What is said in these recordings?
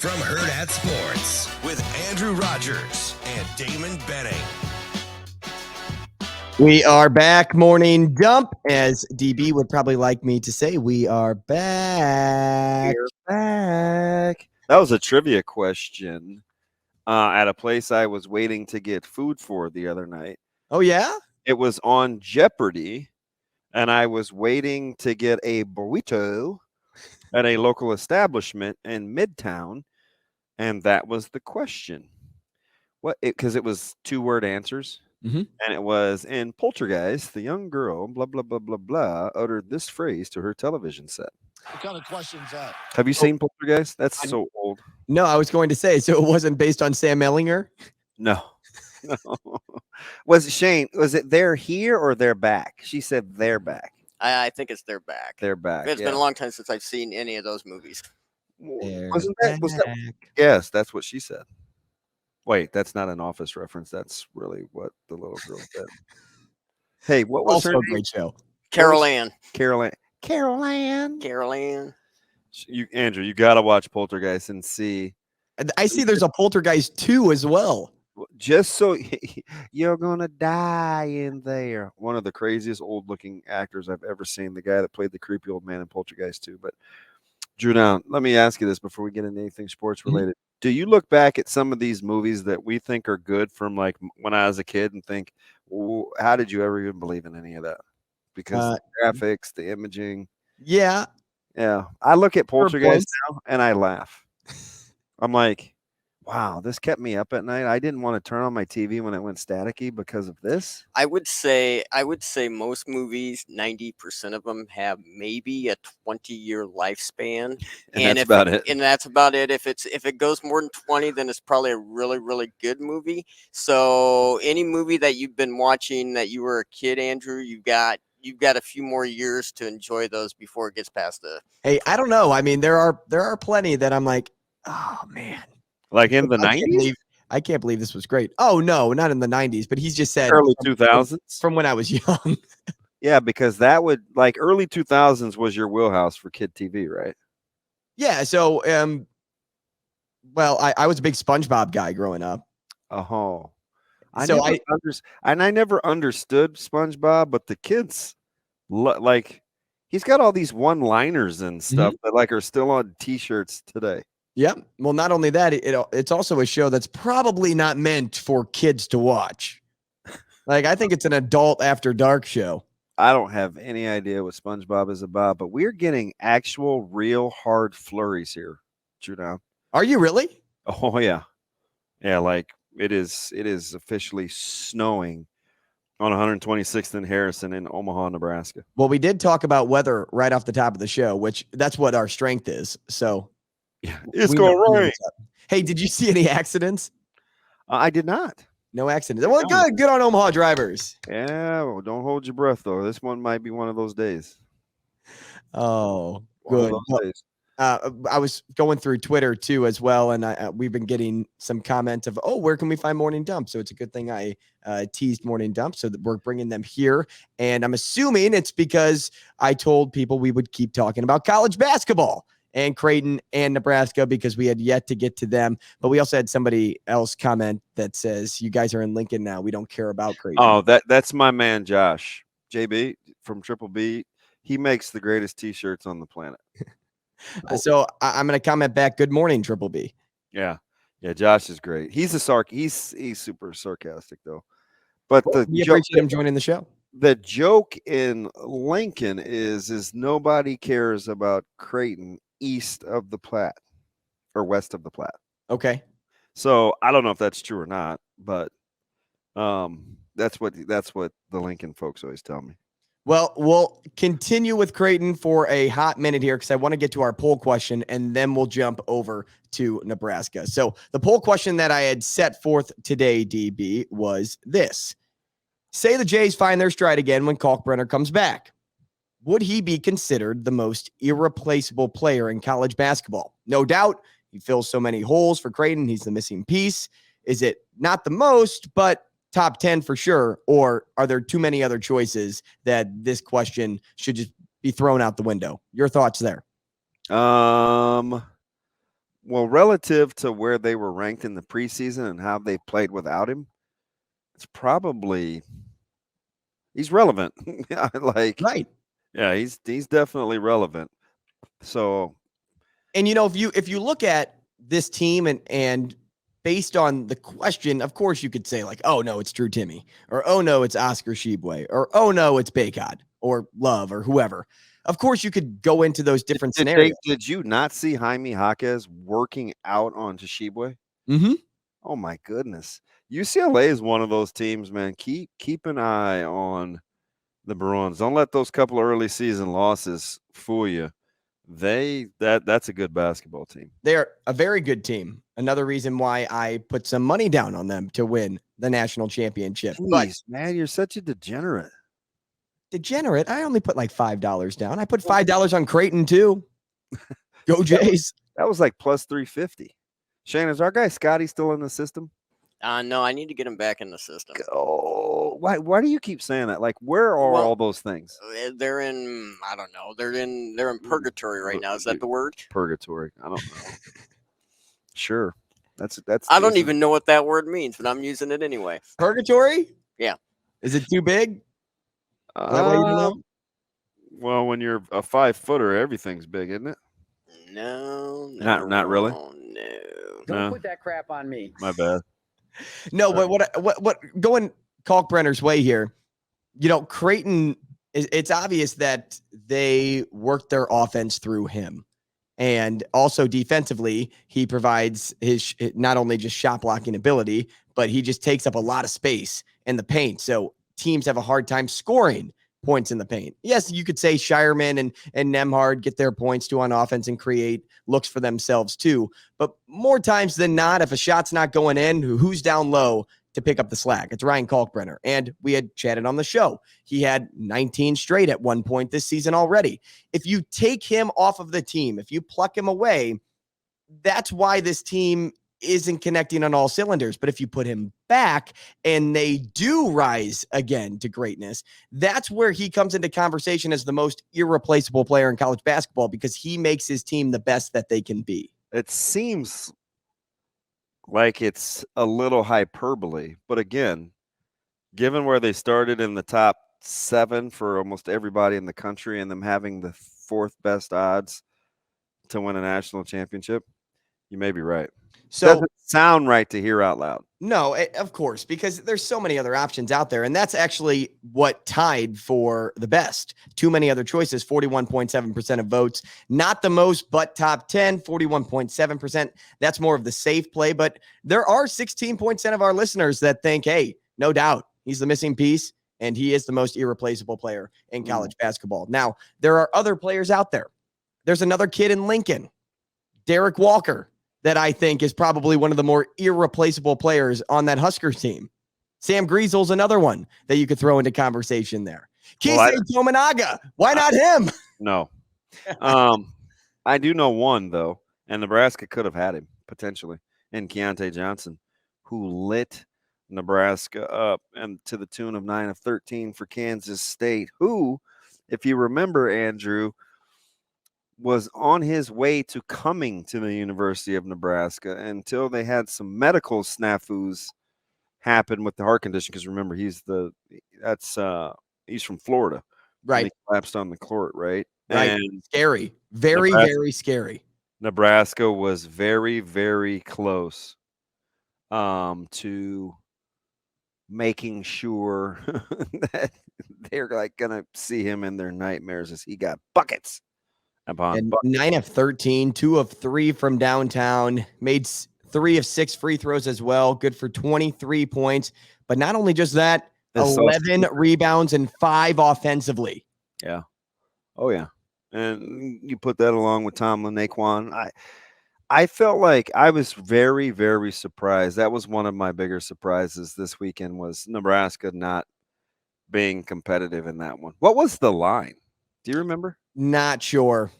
from Hurrdat Sports with Andrew Rogers and Damon Benning. We are back, morning dump, as DB would probably like me to say. We are back. We're back. That was a trivia question at a place I was waiting to get food for the other night. Oh, yeah? It was on Jeopardy, and I was waiting to get a burrito at a local establishment in Midtown, and that was the question. Because it was 2-word answers. Mm-hmm. And it was, in Poltergeist, the young girl, blah, blah, blah, blah, blah, uttered this phrase to her television set. What kind of question is that? Have you seen Poltergeist? That's so old. No, I was going to say, so it wasn't based on Sam Ellinger? No. Was it they're here or they're back? She said they're back. I think it's they're back. They're back. It's been a long time since I've seen any of those movies. Was that? Yes, that's what she said. Wait, that's not an Office reference. That's really what the little girl said. Hey, what was also her a name? great show? Carol Ann. Carol Ann. Andrew, you got to watch Poltergeist and see. I see there's a Poltergeist 2 as well. Just so you're going to die in there. One of the craziest old-looking actors I've ever seen, the guy that played the creepy old man in Poltergeist 2. But, Drew, now, let me ask you this before we get into anything sports-related. Mm-hmm. Do you look back at some of these movies that we think are good from, like, when I was a kid and think, well, how did you ever even believe in any of that? Because the graphics, the imaging. Yeah. Yeah. I look at Poltergeist now and I laugh. I'm like, wow, this kept me up at night. I didn't want to turn on my TV when it went staticky because of this. I would say most movies, 90% of them have maybe a 20-year lifespan. And that's about it. And that's about it. If it goes more than 20, then it's probably a really, really good movie. So any movie that you've been watching that you were a kid, Andrew, you've got a few more years to enjoy those before it gets past the. Hey, I don't know. I mean, there are plenty that I'm like, oh man. Like in the 90s? I can't believe this was great. Oh, no, not in the 90s, but he's just said early 2000s. From when I was young. Yeah, because that would, like, early 2000s was your wheelhouse for kid TV, right? Yeah, so, well, I was a big SpongeBob guy growing up. Oh. I never understood SpongeBob, but the kids, like, he's got all these one-liners and stuff that, like, are still on T-shirts today. Yep. Well, not only that, it's also a show that's probably not meant for kids to watch. Like, I think it's an adult after dark show. I don't have any idea what SpongeBob is about, but we're getting actual, real hard flurries here, Drew. Are you really? Oh, yeah. Yeah, like it is officially snowing on 126th and Harrison in Omaha, Nebraska. Well, we did talk about weather right off the top of the show, which that's what our strength is. So yeah, it's going to rain. Hey, did you see any accidents? I did not. No accidents. Well, good on Omaha drivers. Yeah, well, don't hold your breath, though. This one might be one of those days. Oh, good. I was going through Twitter, too, as well, and we've been getting some comments of, where can we find Morning Dump? So it's a good thing I teased Morning Dump, so that we're bringing them here. And I'm assuming it's because I told people we would keep talking about college basketball and Creighton and Nebraska because we had yet to get to them. But we also had somebody else comment that says, you guys are in Lincoln now. We don't care about Creighton. Oh, that's my man, Josh. JB from Triple B. He makes the greatest T-shirts on the planet. So I'm going to comment back. Good morning, Triple B. Yeah. Yeah, Josh is great. He's he's super sarcastic, though. But we appreciate him joining the show. The joke in Lincoln is nobody cares about Creighton east of the Platte or west of the Platte. Okay. So I don't know if that's true or not, but that's what the Lincoln folks always tell me. Well, we'll continue with Creighton for a hot minute here because I want to get to our poll question, and then we'll jump over to Nebraska. So the poll question that I had set forth today, DB, was this. Say the Jays find their stride again when Kalkbrenner comes back. Would he be considered the most irreplaceable player in college basketball? No doubt. He fills so many holes for Creighton. He's the missing piece. Is it not the most, but top 10 for sure? Or are there too many other choices that this question should just be thrown out the window? Your thoughts there? Well, relative to where they were ranked in the preseason and how they played without him, it's probably he's relevant. Yeah, Right. yeah, he's definitely relevant. So And if you look at this team and based on the question, of course you could say like, oh no, it's Drew Timmy, or oh no, it's Oscar Shibwe, or oh no, it's Baycott or Love or whoever. Of course you could go into those different scenarios. did you not see Jaime Jaquez working out on Toshibwe? Mm-hmm. Oh my goodness. UCLA is one of those teams, man. Keep an eye on the Bruins. Don't let those couple of early season losses fool you. That's a good basketball team. They're a very good team. Another reason why I put some money down on them to win the national championship. But Jeez, man, you're such a degenerate. degenerate, I only put like $5 down. I put $5 on Creighton too. Go Jays. That was like plus 350. Shane, is our guy Scotty still in the system? No, I need to get him back in the system. Oh, why do you keep saying that? Like, where are Well, all those things? They're in, I don't know. They're in purgatory right now. Is that the word? Purgatory. I don't know. Sure. That's I don't even know what that word means, but I'm using it anyway. Purgatory? Yeah. Is it too big? Is that what you know? Well, when you're a 5-footer, everything's big, isn't it? No, Not really? No. No. Put that crap on me. My bad. No, but what going Kalkbrenner's way here, Creighton, it's obvious that they worked their offense through him. And also defensively, he provides his not only just shot blocking ability, but he just takes up a lot of space in the paint. So teams have a hard time scoring points in the paint. Yes, you could say Shireman and Nemhard get their points too on offense and create looks for themselves too. But more times than not, if a shot's not going in, who's down low to pick up the slack? It's Ryan Kalkbrenner. And we had chatted on the show. He had 19 straight at one point this season already. If you take him off of the team, if you pluck him away, that's why this team isn't connecting on all cylinders. But if you put him back and they do rise again to greatness, that's where he comes into conversation as the most irreplaceable player in college basketball, because he makes his team the best that they can be. It seems like it's a little hyperbole, but again, given where they started in the top 7 for almost everybody in the country and them having the 4th best odds to win a national championship, you may be right. So doesn't sound right to hear out loud. No, of course, because there's so many other options out there. And that's actually what tied for the best. Too many other choices, 41.7% of votes. Not the most, but top 10, 41.7%. That's more of the safe play. But there are 16% of our listeners that think, hey, no doubt, he's the missing piece, and he is the most irreplaceable player in college basketball. Now, there are other players out there. There's another kid in Lincoln, Derek Walker, that I think is probably one of the more irreplaceable players on that Huskers team. Sam Griesel's another one that you could throw into conversation there. Keisei Tominaga, why not him? No. I do know one, though, and Nebraska could have had him, potentially, in Keontae Johnson, who lit Nebraska up and to the tune of 9 of 13 for Kansas State, who, if you remember, Andrew, was on his way to coming to the University of Nebraska until they had some medical snafus happen with the heart condition. Because remember, he's from Florida, right? He collapsed on the court, right? Right. And scary, very scary. Nebraska was very, very close to making sure that they're like gonna see him in their nightmares as he got buckets. And 9 of 13, 2 of 3 from downtown, made 3 of 6 free throws as well. Good for 23 points. But not only just that, 11 rebounds and 5 offensively. Yeah. Oh, yeah. And you put that along with Tomlin, Naquan. I felt like I was very, very surprised. That was one of my bigger surprises this weekend, was Nebraska not being competitive in that one. What was the line? Do you remember? Not sure.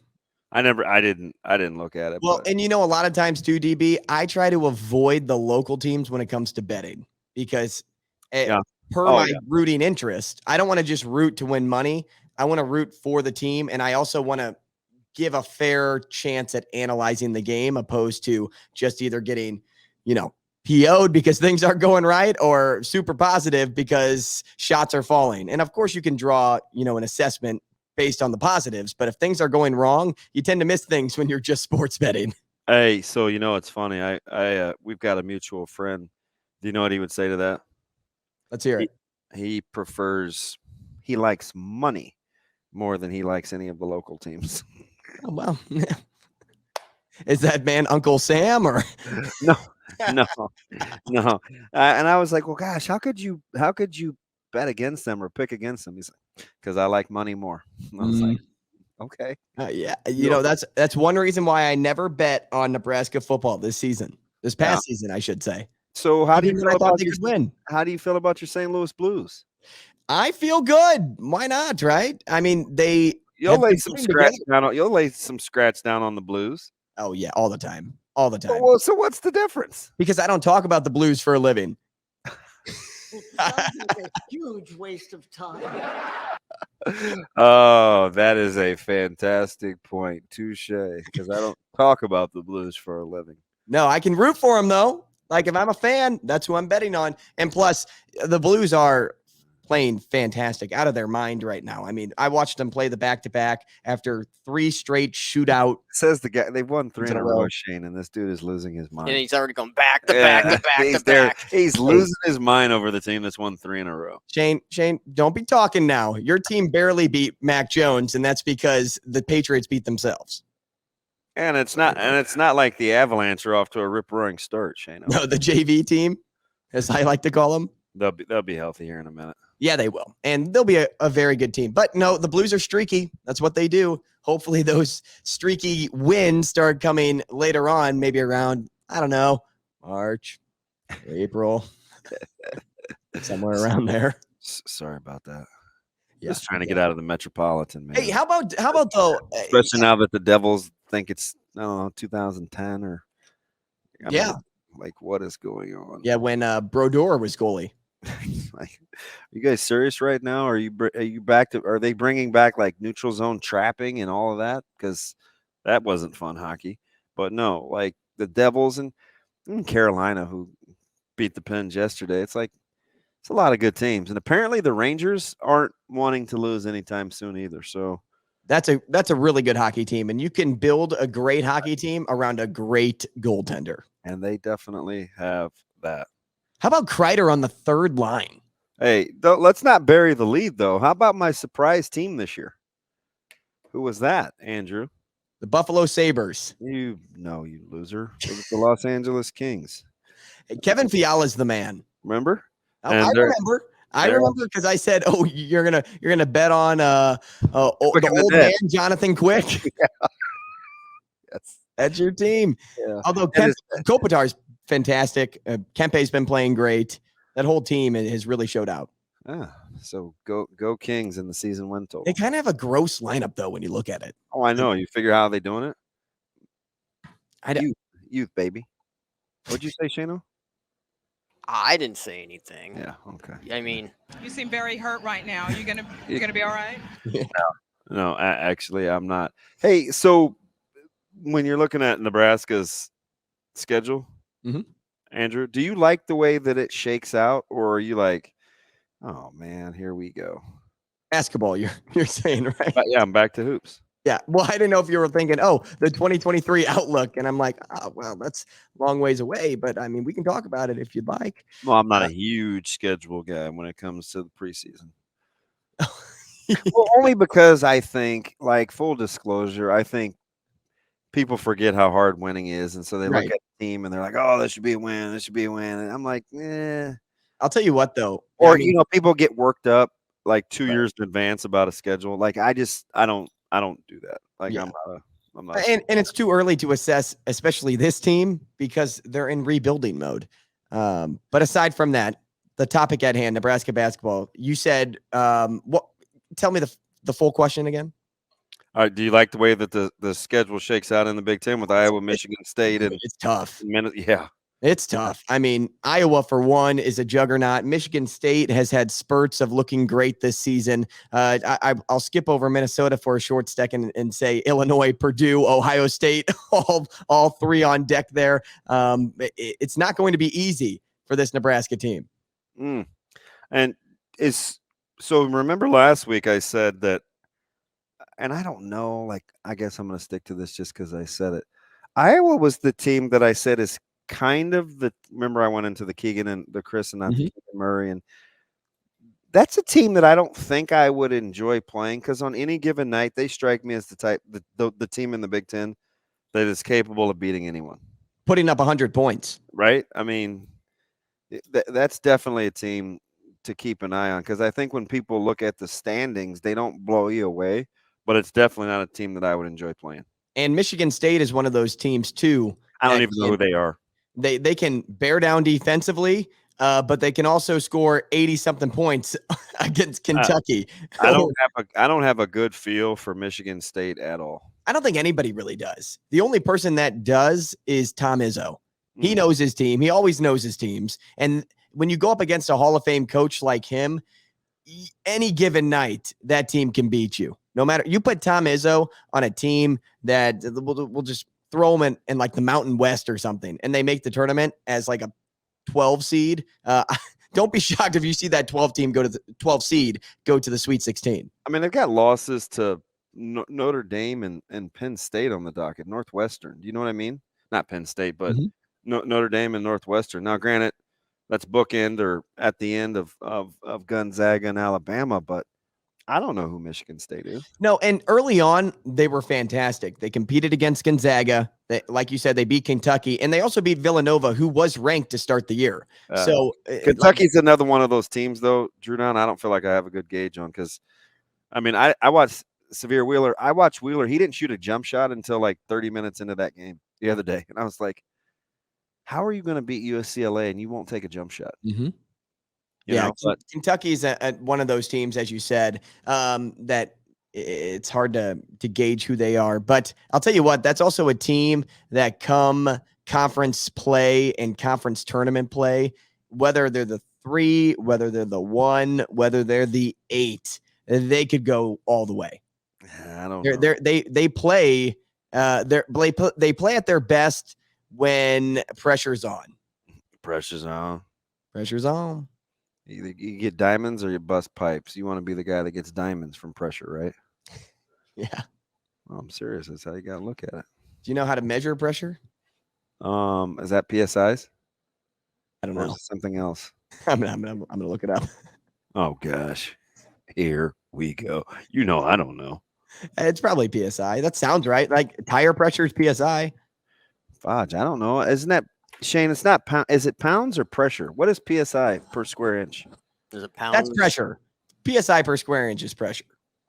I didn't look at it. Well, and a lot of times too, DB, I try to avoid the local teams when it comes to betting, because my rooting interest, I don't want to just root to win money. I want to root for the team, and I also want to give a fair chance at analyzing the game, opposed to just either getting, PO'd because things aren't going right, or super positive because shots are falling. And of course you can draw, an assessment based on the positives, but if things are going wrong, you tend to miss things when you're just sports betting. Hey, so it's funny. We've got a mutual friend. Do you know what he would say to that? Let's hear it. He likes money more than he likes any of the local teams. Oh, well, is that man Uncle Sam or No. And I was like, well, gosh, how could you bet against them or pick against them? He's like, because I like money more. And I was like, okay. yeah, that's one reason why I never bet on Nebraska football this past season, I should say. So how do you feel about your win? How do you feel about your St. Louis Blues? I feel good. Why not? Right? I mean, you'll lay some scratch down on the Blues. Oh yeah, all the time. All the time. Well, so what's the difference? Because I don't talk about the Blues for a living. It sounds like a huge waste of time. Oh, that is a fantastic point. Touche. Because I don't talk about the Blues for a living. No, I can root for them though. Like if I'm a fan, that's who I'm betting on. And plus, the Blues are playing fantastic, out of their mind right now. I mean, I watched them play the back-to-back after 3 straight shootout. Says the guy, they've won 3 in a row, Shane, and this dude is losing his mind. And he's already going back to back to back to back. He's losing his mind over the team that's won 3 in a row. Shane, don't be talking now. Your team barely beat Mac Jones, and that's because the Patriots beat themselves. And it's not like the Avalanche are off to a rip-roaring start, Shane. No, the JV team, as I like to call them. They'll be healthy here in a minute. Yeah, they will. And they'll be a very good team. But no, the Blues are streaky. That's what they do. Hopefully those streaky wins start coming later on, maybe around, I don't know, March, April, somewhere around there. Sorry about that. Yeah. Just trying to get out of the Metropolitan, man. Hey, how about though? Especially now that the Devils think it's, I don't know, 2010 or. I mean, like, what is going on? Yeah, when Brodeur was goalie. Like, are you guys serious right now? Are you back to? Are they bringing back like neutral zone trapping and all of that? Because that wasn't fun hockey. But no, like the Devils and Carolina, who beat the Pens yesterday. It's like it's a lot of good teams, and apparently the Rangers aren't wanting to lose anytime soon either. So that's a really good hockey team, and you can build a great hockey team around a great goaltender. And they definitely have that. How about Kreider on the third line? Hey, let's not bury the lead, though. How about my surprise team this year? Who was that, Andrew? The Buffalo Sabres. You loser. It was the Los Angeles Kings. Hey, Kevin Fiala's the man. Remember? I remember. I remember because I said, "Oh, you're gonna bet on the old man, Jonathan Quick." Yeah. That's your team. Yeah. Although Kopitar's fantastic. Kempe's been playing great. That whole team has really showed out. So go Kings in the season win total. They kind of have a gross lineup though when you look at it. Oh, I know. You figure out how they doing it? I don't. Youth baby. What'd you say, Shano? I didn't say anything. Yeah. Okay. I mean, you seem very hurt right now. You're gonna be all right? No, actually, I'm not. Hey, so when you're looking at Nebraska's schedule, Andrew, do you like the way that it shakes out, or are you like, oh man, here we go? Basketball, you're saying, right? Yeah, I'm back to hoops. Yeah. Well, I didn't know if you were thinking, the 2023 outlook, and I'm like, oh, well, that's a long ways away, but I mean, we can talk about it if you'd like. Well, I'm not a huge schedule guy when it comes to the preseason. Well, only because I think, like, full disclosure, I think people forget how hard winning is, and so they look at the team and they're like, "Oh, this should be a win. This should be a win." And I'm like, "Eh." I'll tell you what, though. Or people get worked up like 2 years in advance about a schedule. Like I don't do that. Like I'm not. And it's too early to assess, especially this team, because they're in rebuilding mode. But aside from that, the topic at hand, Nebraska basketball. You said, what? Tell me the full question again. All right. Do you like the way that the schedule shakes out in the Big Ten with Iowa, Michigan State, and it's tough? Yeah. It's tough. I mean, Iowa, for one, is a juggernaut. Michigan State has had spurts of looking great this season. I'll skip over Minnesota for a short second and say Illinois, Purdue, Ohio State, all three on deck there. It's not going to be easy for this Nebraska team. And so remember last week I said that, and I don't know, like, I guess I'm going to stick to this just because I said it. Iowa was the team that I said is kind of remember I went into the Keegan and the Chris and not the Keegan Murray, and that's a team that I don't think I would enjoy playing because on any given night they strike me as the team in the Big Ten that is capable of beating anyone, putting up 100 points. Right? I mean, that's definitely a team to keep an eye on because I think when people look at the standings, they don't blow you away, but it's definitely not a team that I would enjoy playing. And Michigan State is one of those teams too. I don't even know who they are. They can bear down defensively, but they can also score 80-something points against Kentucky. I don't have a good feel for Michigan State at all. I don't think anybody really does. The only person that does is Tom Izzo. He knows his team. He always knows his teams. And when you go up against a Hall of Fame coach like him, any given night, that team can beat you. No matter, you put Tom Izzo on a team that will just throw them in like the Mountain West or something, and they make the tournament as like a 12 seed. Don't be shocked if you see that 12 team go to the 12 seed, go to the Sweet 16. I mean, they've got losses to Notre Dame and Penn State on the docket, Northwestern. Do you know what I mean? Not Penn State, but Notre Dame and Northwestern. Now, granted, that's bookend or at the end of Gonzaga and Alabama, but I don't know who Michigan State is. No, and early on, they were fantastic. They competed against Gonzaga. Like you said, they beat Kentucky, and they also beat Villanova, who was ranked to start the year. So Kentucky's another one of those teams, though, Drew Down, I don't feel like I have a good gauge on because, I mean, I watched Severe Wheeler. I watched Wheeler. He didn't shoot a jump shot until like 30 minutes into that game the other day. And I was like, how are you going to beat UCLA and you won't take a jump shot? Kentucky is one of those teams, as you said, that it's hard to gauge who they are. But I'll tell you what, that's also a team that come conference play and conference tournament play, whether they're the 3, whether they're the 1, whether they're the 8, they could go all the way. I don't know. They play they play at their best when pressure's on. Pressure's on. Pressure's on. Either you get diamonds or you bust pipes. You want to be the guy that gets diamonds from pressure, right? Yeah. Well, I'm serious. That's how you got to look at it. Do you know how to measure pressure? Is that PSIs? I don't Or know. is it something else? I'm gonna look it up. Oh gosh. Here we go. You know, I don't know. It's probably PSI. That sounds right. Like tire pressure is PSI. Fudge, I don't know. Isn't that Shane? It's not pound. Is it pounds or pressure? What is PSI per square inch? Is it pounds? That's pressure. PSI per square inch is pressure.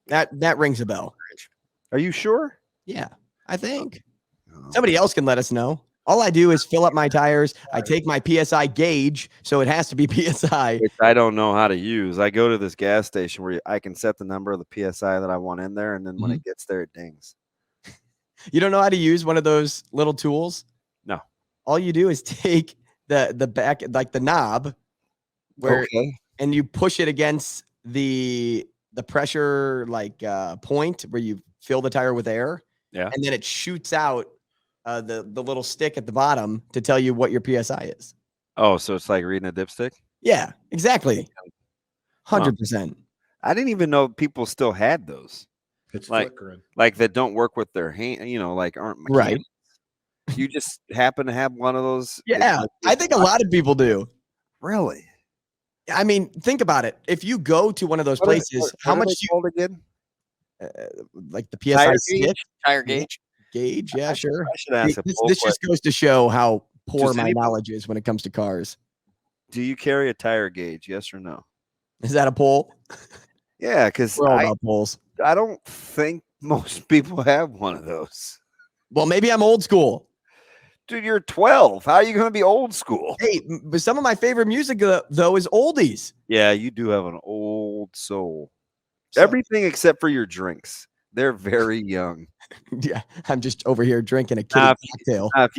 That rings a bell. Are you sure? Yeah, I think. Somebody else can let us know. All I do is fill up my tires. I take my PSI gauge, so it has to be PSI. Which I don't know how to use. I go to this gas station where I can set the number of the PSI that I want in there, and then when it gets there, it dings. You don't know how to use one of those little tools? No. All you do is take the back, like the knob, and you push it against the pressure point where you fill the tire with air. Yeah. And then it shoots out the little stick at the bottom to tell you what your PSI is. Oh, so it's like reading a dipstick? Yeah, exactly. 100%. I didn't even know people still had those. It's like, flickering. Like that don't work with their hand, like aren't mechanics. Right. You just happen to have one of those. Yeah, I think a lot of people do. Really? I mean, think about it. If you go to one of those places, how much do you hold again? Like the PSI tire gauge? Gauge, yeah, sure. I should ask this just goes to show how poor my knowledge is when it comes to cars. Do you carry a tire gauge? Yes or no? Is that a poll? Yeah, because we're all about polls. I don't think most people have one of those. Well, maybe I'm old school. Dude, you're 12. How are you going to be old school? Hey, but some of my favorite music, though, is oldies. Yeah, you do have an old soul. Everything except for your drinks. They're very young. Yeah, I'm just over here drinking a kitty Now, cocktail. if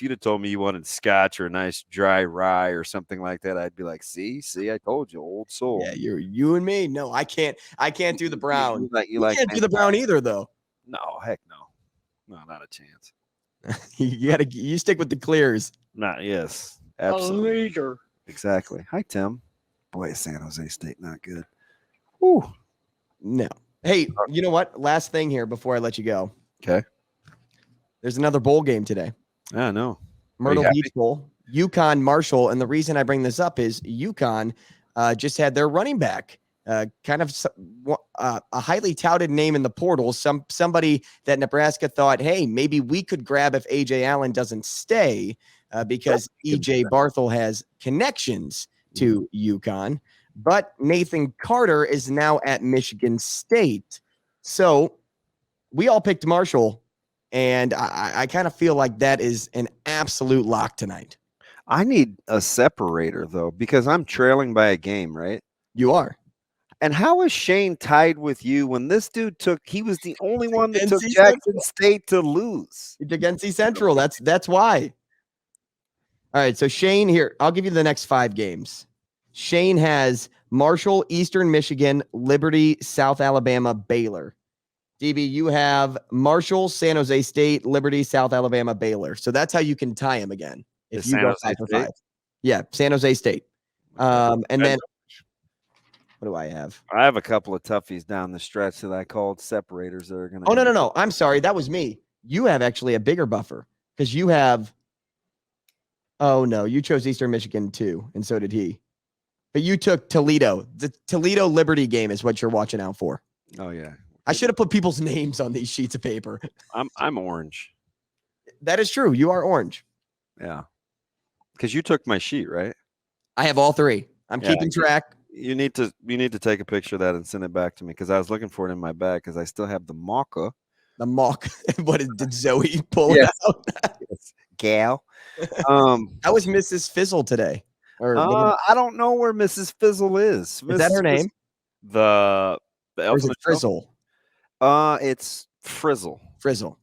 you'd have told me you wanted scotch or a nice dry rye or something like that, I'd be like, see, I told you, old soul. Yeah, you and me. No, I can't do the brown. You like can't do the brown either, though. No, heck no, not a chance. You stick with the clears. Yes, A absolutely, leader. exactly. Hi, Tim. Boy, San Jose State not good. Whew. No. Hey, you know what? Last thing here before I let you go. Okay. There's another bowl game today. I know. Myrtle Beach Bowl, UConn Marshall. And the reason I bring this up is UConn just had their running back, kind of a highly touted name in the portal. Somebody that Nebraska thought, hey, maybe we could grab if AJ Allen doesn't stay because EJ Barthel has connections to UConn. But Nathan Carter is now at Michigan State. So we all picked Marshall. And I kind of feel like that is an absolute lock tonight. I need a separator, though, because I'm trailing by a game, right? You are. And how is Shane tied with you when this dude he was the only one that took NC Jackson State to lose? It's against NC Central. That's why. All right. So Shane, here, I'll give you the next 5 games. Shane has Marshall, Eastern Michigan, Liberty, South Alabama, Baylor. DB, you have Marshall, San Jose State, Liberty, South Alabama, Baylor. So that's how you can tie him again. If you go 5 for 5. Yeah, San Jose State. And then what do I have? I have a couple of toughies down the stretch that I called separators that are going to. Oh, no. I'm sorry. That was me. You have actually a bigger buffer because you have. Oh, no. You chose Eastern Michigan too. And so did he. But you took Toledo. The Toledo Liberty game is what you're watching out for. Oh, yeah. I should have put people's names on these sheets of paper. I'm orange. That is true. You are orange. Yeah. Because you took my sheet, right? I have all 3. I'm keeping track. You need to take a picture of that and send it back to me because I was looking for it in my bag because I still have the maca. The mock. Did Zoe pull it out? Yes. Gal. How was Mrs. Fizzle today? I don't know where Mrs. Fizzle is. Is that her name? The Or is it Frizzle? It's Frizzle. Frizzle.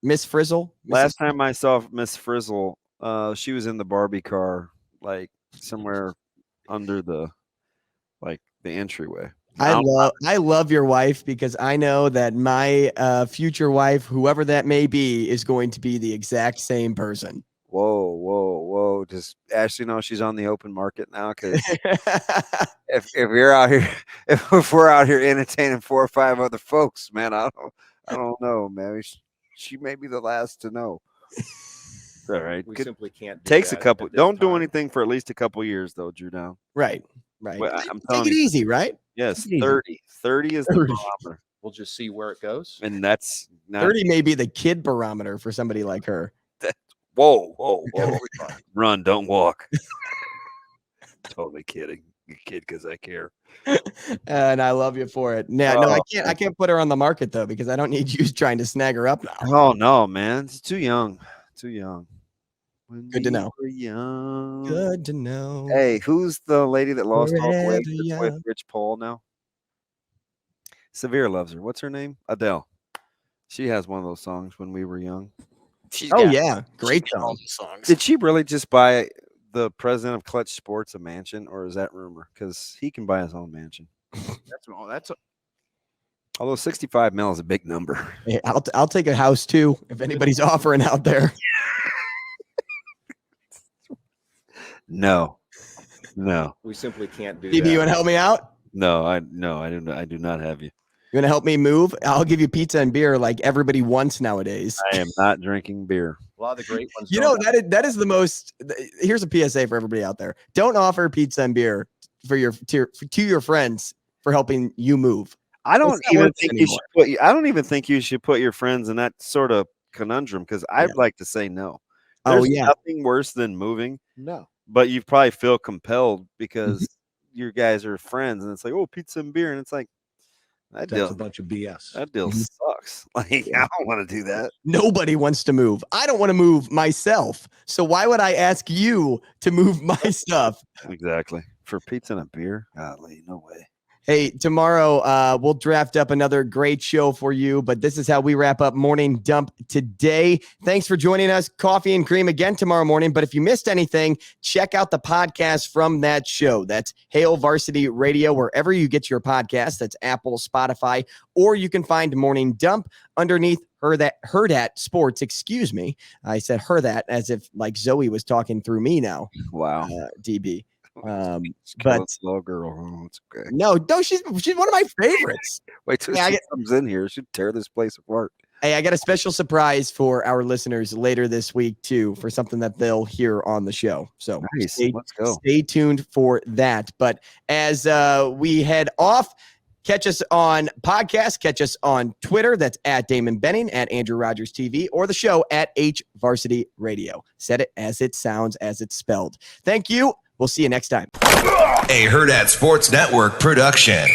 Miss Frizzle? Last time I saw Miss Frizzle, she was in the Barbie car, like somewhere under the entryway. I love your wife because I know that my future wife, whoever that may be, is going to be the exact same person. Whoa. Does Ashley know she's on the open market now? Because if we're out here, if we're out here entertaining 4 or 5 other folks, man, I don't know, man. She may be the last to know. All right. We simply can't do Takes a that couple. at this Don't do time. anything for at least a couple years, though, Drew Down. Right. Well, I'm Take telling it you. easy, right? Yes, Take it easy. 30. 30 is the 30. barometer. We'll just see where it goes. And that's not 30 may be the kid barometer for somebody like her. Whoa. Run, don't walk. Totally kidding. You kid because I care. And I love you for it. No, I can't put her on the market though, because I don't need you trying to snag her up now. Oh no, man. It's too young. Too young. When Good to know. we were young. Good to know. Hey, who's the lady that lost all the weight Forever that's with Rich Paul now? Severe loves her. What's her name? Adele. She has one of those songs, When We Were Young. Great she's got all song. the songs. Did she really just buy the president of Clutch Sports a mansion, or is that rumor? Because he can buy his own mansion. Although 65 mil is a big number. Hey, I'll take a house too if anybody's offering out there. No. We simply can't do DB, that. you want to help me out? No, I do not have you. You want to help me move? I'll give you pizza and beer like everybody wants nowadays. I am not drinking beer. A lot of the great ones. You know, that is the most. Here's a PSA for everybody out there: don't offer pizza and beer for to your friends for helping you move. I don't even think you anymore. should put. I don't even think you should put your friends in that sort of conundrum because I'd like to say no. There's nothing worse than moving. No. But you probably feel compelled because you guys are friends, and it's like, oh, pizza and beer, and it's like That's a bunch of BS. That deal sucks. Like I don't want to do that. Nobody wants to move. I don't want to move myself. So why would I ask you to move my stuff? Exactly. For pizza and a beer? Golly, no way. Hey, tomorrow we'll draft up another great show for you, but this is how we wrap up Morning Dump today. Thanks for joining us. Coffee and Cream again tomorrow morning, but if you missed anything, check out the podcast from that show. That's Hail Varsity Radio, wherever you get your podcast. That's Apple, Spotify, or you can find Morning Dump underneath Hurrdat Sports. Excuse me. I said Hurrdat as if like Zoe was talking through me now. Wow. DB. But little girl. Oh, it's okay. No, she's one of my favorites. Wait till she comes in here. She'd tear this place apart. Hey, I got a special surprise for our listeners later this week, too, for something that they'll hear on the show. So nice. Let's go. Stay tuned for that. But as we head off, catch us on podcast, catch us on Twitter. That's at Damon Benning, at Andrew Rogers TV, or the show at H Varsity Radio. Said it as it sounds, as it's spelled. Thank you. We'll see you next time. A Hurrdat Sports Network production.